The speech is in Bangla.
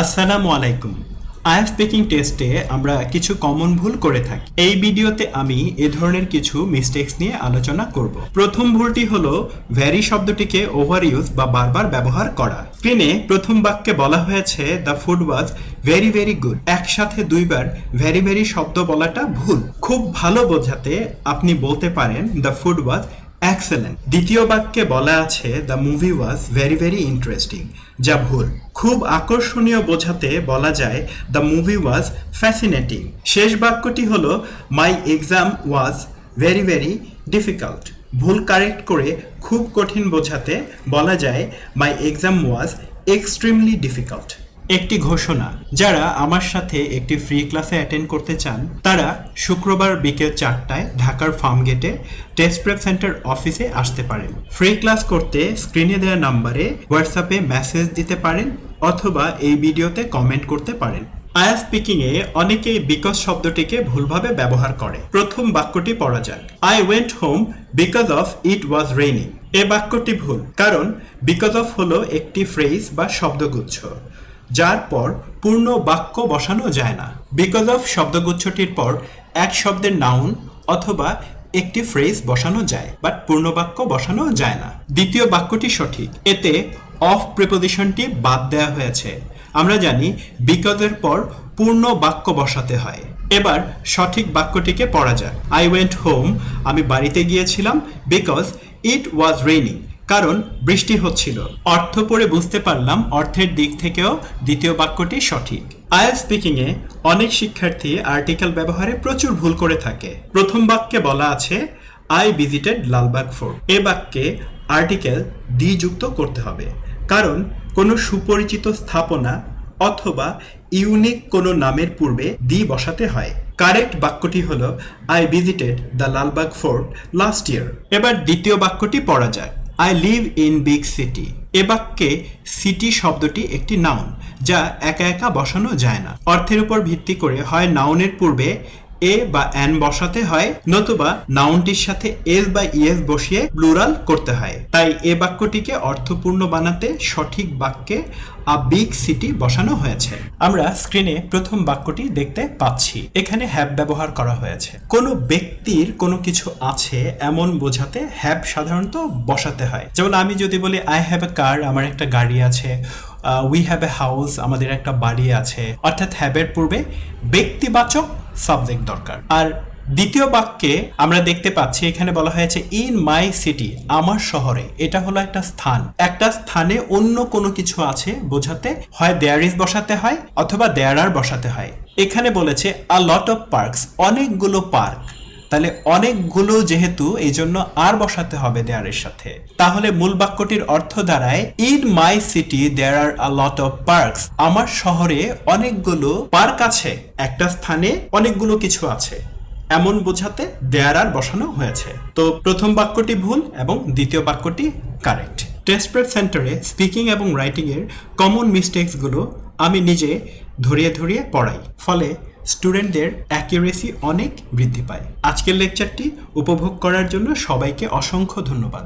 আসসালামু আলাইকুম। আই এম স্পিকিং টেস্টে আমরা কিছু কমন ভুল করে থাকি। এই ভিডিওতে আমি এ ধরনের কিছু মিস্টেক্স নিয়ে আলোচনা করব। প্রথম ভুলটি হলো ভ্যারি শব্দটিকে ওভার ইউজ বা বারবার ব্যবহার করা। স্ক্রিনে প্রথম বাক্যে বলা হয়েছে the food was very very good. একসাথে দুইবার ভেরি ভেরি শব্দ বলাটা ভুল। খুব ভালো বোঝাতে আপনি বলতে পারেন দ্য ফুড ওয়াজ এক্সেলেন্ট। দ্বিতীয় বাক্যে বলা আছে the movie was very very interesting, যা ভুল। খুব আকর্ষণীয় বোঝাতে বলা যায় দ্য মুভি ওয়াজ ফ্যাসিনেটিং। শেষ বাক্যটি হলো মাই exam was very very difficult. ভুল কারেক্ট করে খুব কঠিন বোঝাতে বলা যায় মাই এক্সাম ওয়াজ এক্সট্রিমলি ডিফিকাল্ট। একটি ঘোষণা, যারা আমার সাথে একটি ফ্রি ক্লাসে অ্যাটেন্ড করতে চান তারা শুক্রবার বিকেল 4টায় ঢাকার ফার্ম গেটে টেস্ট প্রেপ সেন্টার অফিসে আসতে পারেন। ফ্রি ক্লাস করতে স্ক্রিনে দেওয়া নাম্বারে হোয়াটসঅ্যাপে মেসেজ দিতে পারেন অথবা এই ভিডিওতে কমেন্ট করতে পারেন। আই এম স্পিকিং এ অনেকেই বিকজ শব্দটিকে ভুলভাবে ব্যবহার করে। প্রথম বাক্যটি পড়া যাক। I went home because of it was raining. এ বাক্যটি ভুল, কারণ বিকজ অফ হলো একটি ফ্রেজ বা শব্দগুচ্ছ যার পর পূর্ণ বাক্য বসানো যায় না। বিকজ অফ শব্দগুচ্ছটির পর এক শব্দের নাউন অথবা একটি ফ্রেজ বসানো যায়, বাট পূর্ণ বাক্য বসানো যায় না। দ্বিতীয় বাক্যটি সঠিক, এতে অফ প্রিপোজিশনটি বাদ দেওয়া হয়েছে। আমরা জানি বিকজের পর পূর্ণ বাক্য বসাতে হয়। এবার সঠিক বাক্যটিকে পড়া যায়। আই ওয়েন্ট হোম, আমি বাড়িতে গিয়েছিলাম বিকজ ইট ওয়াজ রেইনিং, কারণ বৃষ্টি হচ্ছিল। অর্থ পড়ে বুঝতে পারলাম অর্থের দিক থেকেও দ্বিতীয় বাক্যটি সঠিক। আই এম স্পিকিং এ অনেক শিক্ষার্থী আর্টিকেল ব্যবহারে প্রচুর ভুল করে থাকে। প্রথম বাক্যে বলা আছে আই ভিজিটেড লালবাগ ফোর্ট। এ বাক্যে আর্টিকেল দি যুক্ত করতে হবে, কারণ কোনো সুপরিচিত স্থাপনা অথবা ইউনিক কোনো নামের পূর্বে দি বসাতে হয়। কারেক্ট বাক্যটি হলো I visited the Lalbagh fort last year. এবার দ্বিতীয় বাক্যটি পড়া যায়। I live in big city. এ বাক্যে সিটি শব্দটি একটি নাউন, যা একা একা বসানো যায় না। অর্থের উপর ভিত্তি করে হয় নাউনের পূর্বে এ বা অ্যান বসাতে হয়, নতুবা নাউনটির সাথে এস বা ইএস বসিয়ে প্লুরাল করতে হয়। তাই এ বাক্যটিকে অর্থপূর্ণ বানাতে সঠিক বাক্যে আ বিগ সিটি বসানো হয়েছে। আমরা স্ক্রিনে প্রথম বাক্যটি দেখতে পাচ্ছি। এখানে হ্যাভ ব্যবহার করা হয়েছে। কোনো ব্যক্তির কোনো কিছু আছে এমন বোঝাতে হ্যাভ সাধারণত বসাতে হয়। যেমন আমি যদি বলি আই হ্যাভ এ কার, আমার একটা গাড়ি আছে। উই হ্যাভ এ হাউস, আমাদের একটা বাড়ি আছে। অর্থাৎ হ্যাভের পূর্বে ব্যক্তিবাচক সাবজেক্ট দরকার। আর দ্বিতীয় বাক্যে আমরা দেখতে পাচ্ছি এখানে বলা হয়েছে ইন মাই সিটি, আমার শহরে। এটা হলো একটা স্থান। একটা স্থানে অন্য কোনো কিছু আছে বোঝাতে হয় দেয়ার ইজ বসাতে হয় অথবা দেয়ার আর বসাতে হয়। এখানে বলেছে আ লট অফ পার্কস, অনেকগুলো পার্ক। তাহলে অনেকগুলো যেহেতু এই জন্য আর বসাতে হবে দেয়ারের সাথে। তাহলে মূল বাক্যটির অর্থ দাঁড়ায় in my city there are a lot of parks. আমার শহরে অনেকগুলো পার্ক আছে, একটা স্থানে অনেকগুলো কিছু আছে এমন বোঝাতে দেয়ার আর বসানো হয়েছে। তো প্রথম বাক্যটি ভুল এবং দ্বিতীয় বাক্যটি কারেক্ট। টেস্ট প্রেপ সেন্টারে স্পিকিং এবং রাইটিং এর কমন মিস্টেকসগুলো আমি নিজে ধরিয়ে ধরিয়ে পড়াই, ফলে স্টুডেন্টদের অ্যাকিউরেসি অনেক বৃদ্ধি পায়। আজকের লেকচারটি উপভোগ করার জন্য সবাইকে অসংখ্য ধন্যবাদ।